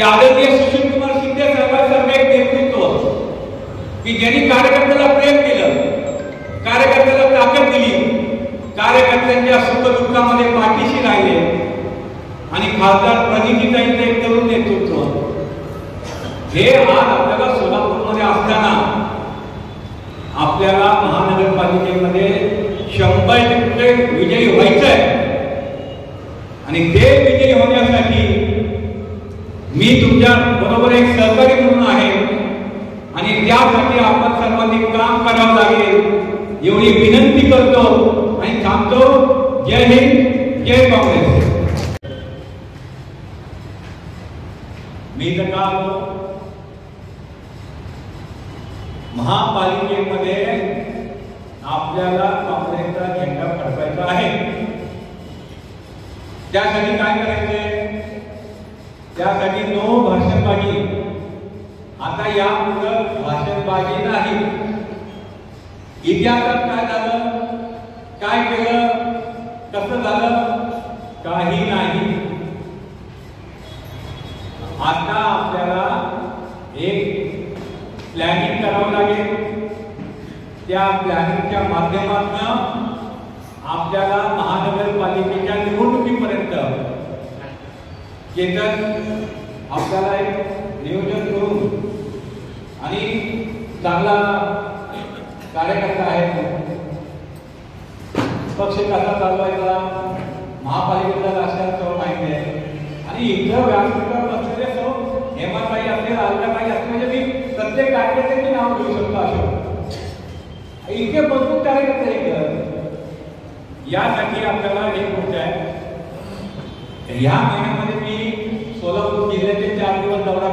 आदरणीय सुशीलकुमार शिंदे साहेबांसारखं एक नेतृत्व की ज्यांनी कार्यकर्त्याला प्रेम केलं, कार्यकर्त्याला ताकद दिली, कार्यकर्त्यांच्या सुखदुःखामध्ये पाठीशी राहिले आणि खासदार प्रणितीताईंचं एक तरुण नेतृत्व हे आज आपल्याला सोलापूरमध्ये असताना आपल्याला महानगरपालिकेमध्ये 100% विजयी व्हायचंय आणि ते विजयी होण्यासाठी मी तुमच्या बरोबर एक सहकारी म्हणून आहे आणि त्यासाठी आपण सर्वांनी काम करावं लागेल एवढी विनंती करतो आणि थांबतो. जय हिंद, जय काँग्रेस. मी तर का महापालिकेमध्ये आपल्याला काँग्रेसचा झेंडा फडकायचा आहे. त्यासाठी काय करायचंय? त्यासाठी नो भाषणबाजी. आता या पुढे भाषणबाजी नाही. इतिहासात काय झालं, काय केलं, कसं झालं, काही नाही. आता आपल्याला एक प्लॅनिंग करावं लागेल. त्या प्लॅनिंगच्या माध्यमातून आपल्याला महानगरपालिकेच्या निवडणुकीपर्यंत केतन आपल्याला एक नियोजन करून आणि चांगला कार्यकर्ता आहे, पक्ष कसा चालवायचा, महापालिकेचा राजकारण सर्व माहिती आहे आणि इथं व्यासपीठावर बसलेले सर्व हेमाताई असतील, अलकाताई असतील, म्हणजे मी प्रत्येक कार्यकर्त्याचे नाव घेऊ शकतो. अशोक इतके मजबूत कार्यकर्ते आहेत. यासाठी आपल्याला एक गोष्ट आहे, ह्या महिन्यामध्ये मी सोलापूर जिल्ह्याचे 4 दिवस दौरा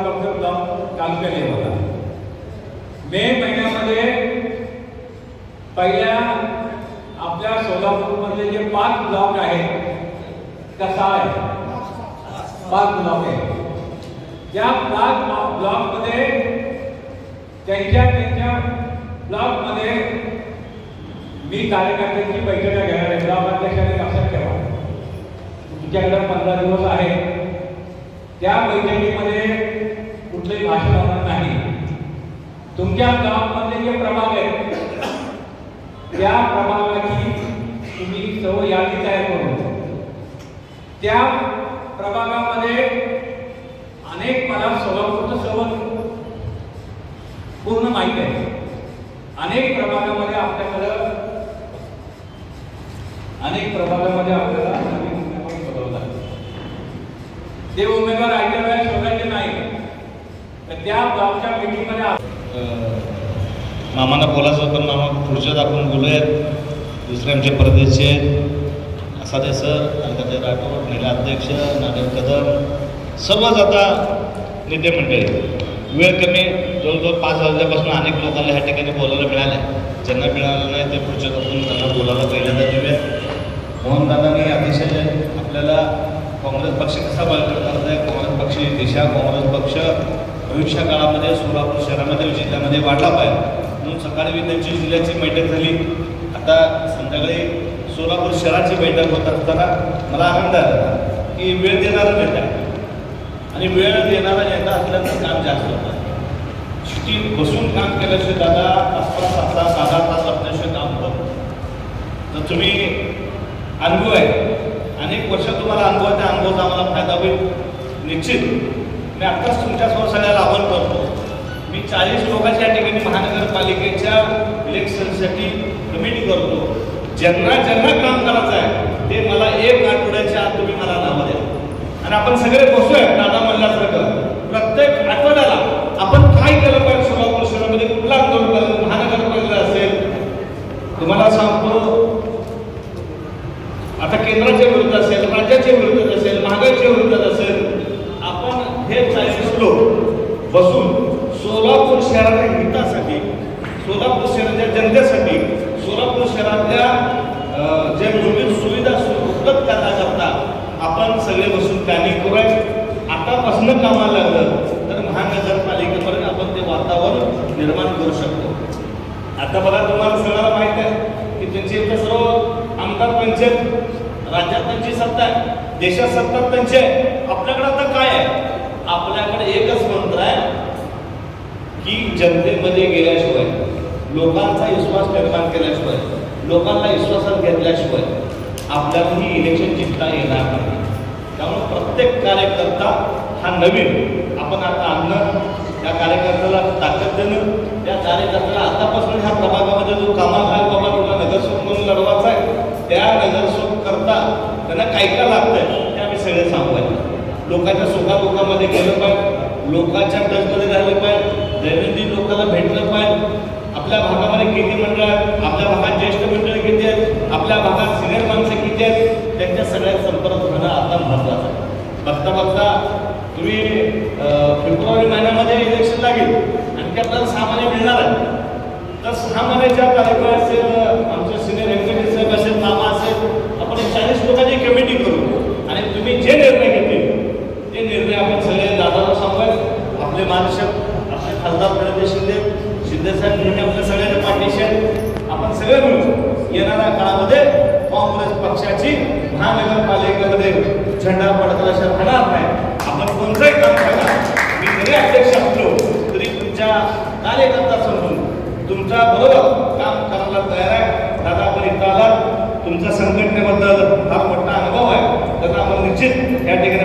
चालू केले होता. मे महिन्यामध्ये पहिल्या आपल्या सोलापूरमधले जे 5 ब्लॉक आहेत, कसा आहे 5 ब्लॉक आहे, त्या 5 ब्लॉकमध्ये त्यांच्या ब्लॉकमध्ये मी कार्यकर्त्यांची बैठका घेणार आहे. ब्लॉक अध्यक्षाने लक्षात ठेवा, तुमच्याकडे 15 दिवस आहे. त्या बैठकीमध्ये कुठलंही भाषण होणार नाही. तुमच्या ब्लॉकमध्ये जे प्रभाग आहेत त्या प्रभागाची तुम्ही सर्व यादी तयार करून त्या प्रभागामध्ये अनेक मला सोलापूरचं सर्व पूर्ण माहिती आहे. अनेक प्रभागामध्ये आपल्याला ते उमेदवार आयत्या वेळेस शोधायचे नाही. तर त्या ब्लॉकच्या मीटिंगमध्ये मामांना बोलायचं होतं, मामा पुढच्यात आपण बोलूयात. दुसरे आमचे परदेशी आहेत असादे सर, अलकाताई राठोड, महिला अध्यक्ष नागेश कदम, सर्वच आता नेते मंडळी. वेळ कमी, जवळजवळ 5 वाजल्यापासून अनेक लोकांना ह्या ठिकाणी बोलायला मिळालं. ज्यांना मिळालं नाही ते पुढच्या आपण त्यांना बोलायला पहिल्यांदा देऊया. मोहनदादांनी अतिशय आपल्याला काँग्रेस पक्ष कसा बळकट करत आहे, काँग्रेस पक्ष दिशा, काँग्रेस पक्ष भविष्य काळामध्ये सोलापूर शहरामध्ये जिल्ह्यामध्ये वाढला पाहिजे म्हणून सकाळी त्यांची जिल्ह्याची बैठक झाली. आता संध्याकाळी सोलापूर शहराची बैठक होत असताना मला आनंद आला की वेळ देणारा नेता आणि वेळ देणारा नेता असल्याचं काम जास्त होतं. शिटीत बसून काम केल्याशिवाय दादा 5-5, 6-6, 10 तास आपल्याशिवाय काम करतो. तर तुम्ही अनुभव आहे, अनेक वर्ष तुम्हाला अनुभव, त्या अनुभवाचा आम्हाला फायदा होईल निश्चित. मी आत्ताच तुमच्यासमोर सगळ्याला आवाहन करतो. मी 40 लोकांच्या या ठिकाणी महानगरपालिकेच्या इलेक्शनसाठी कमिटी करतो. ज्यांना काम करायचं आहे ते मला 1 आठवड्याच्या आत तुम्ही मला नावं द्या आणि आपण सगळे बसूया. दादा म्हणल्यासारखं प्रत्येक आठवड्याला आपण काय केलं पाहिजे, सोलापूर शहरामध्ये कुठला आंदोलन करायचं, महानगरपालिका असेल, तुम्हाला सांगतो आता केंद्राच्या विरुद्ध असेल, राज्याच्या विरुद्ध असेल, महागाईच्या विरुद्ध असेल, आपण हे 40 लोक बसून सोलापूर शहराच्या हितासाठी, सोलापूर शहराच्या जनतेसाठी, सोलापूर शहरातल्या ज्या मूलभूत सुविधा उपलब्ध करता आपण सगळे बसून प्लॅनिंग करूया. आतापासून कामाला लागलं तर महानगरपालिकेपर्यंत आपण ते वातावरण निर्माण करू शकतो. आता बघा, तुम्हाला सगळ्याला माहिती आहे की त्यांचे इथे सर्व आमदार पंचायत, राज्यात त्यांची सत्ता आहे, देशात सत्ता त्यांची आहे. आपल्याकडे आता काय आहे, आपल्याकडे जनतेमध्ये गेल्याशिवाय, लोकांचा विश्वास निर्माण केल्याशिवाय, लोकांना विश्वासात घेतल्याशिवाय आपल्याला ही इलेक्शन जिंकता येणार नाही. त्यामुळे प्रत्येक कार्यकर्ता हा नवीन आपण आता आणणं, त्या कार्यकर्त्याला ताकद देणं, त्या कार्यकर्त्याला आतापासून ह्या प्रभागामध्ये जो कामाचा आहे बाबा तुला नगरसेवक म्हणून लढवायचा आहे, त्या नगरसेवक करता त्यांना काय काय लागतंय ते आम्ही सगळे सांगूया. लोकांच्या सुखादुखामध्ये गेलं पाहिजे, लोकांच्या टचमध्ये राहिलं पाहिजे, दैनंदिन लोकांना भेटलं पाहिजे. आपल्या भागामध्ये किती मंडळ आहेत, आपल्या भागात ज्येष्ठ मंडळ किती आहेत, आपल्या भागात सिनियर माणसं किती आहेत, त्यांच्या सगळ्यात संपर्क होणं आता महत्त्वाचं आहे. बघता बघता तुम्ही फेब्रुवारी महिन्यामध्ये इलेक्शन लागेल आणि ते आपल्याला 6 महिने मिळणार आहे. तर 6 महिन्याच्या तारखेला असेल, आमचे सिनियर एक्झिक्युटिव्ह साहेब असेल, मामा असेल, आपण 40 लोकांची कमिटी करू आणि तुम्ही जे निर्णय घेतील ते निर्णय आपण सगळे दादाला सांगूया. आपले मार्गदर्शक आपले खासदार प्रणिती शिंदे साहेब म्हणजे आपल्या सगळ्यांच्या पाठीशी आहेत. आपण सगळे मिळून येणाऱ्या काळामध्ये काँग्रेस पक्षाची महानगरपालिकेमध्ये झेंडा फडकल्याशिवाय होणार नाही. आपण कोणतंही काम करा, मी जरी अध्यक्ष असलो तरी तुमच्या कार्यकर्ता समजून तुमच्या बरोबर काम करायला तयार आहे. दादा आपण इथं आलात, तुमच्या संघटनेबद्दल फार मोठा अनुभव आहे, त्याचा आपण निश्चित या ठिकाणी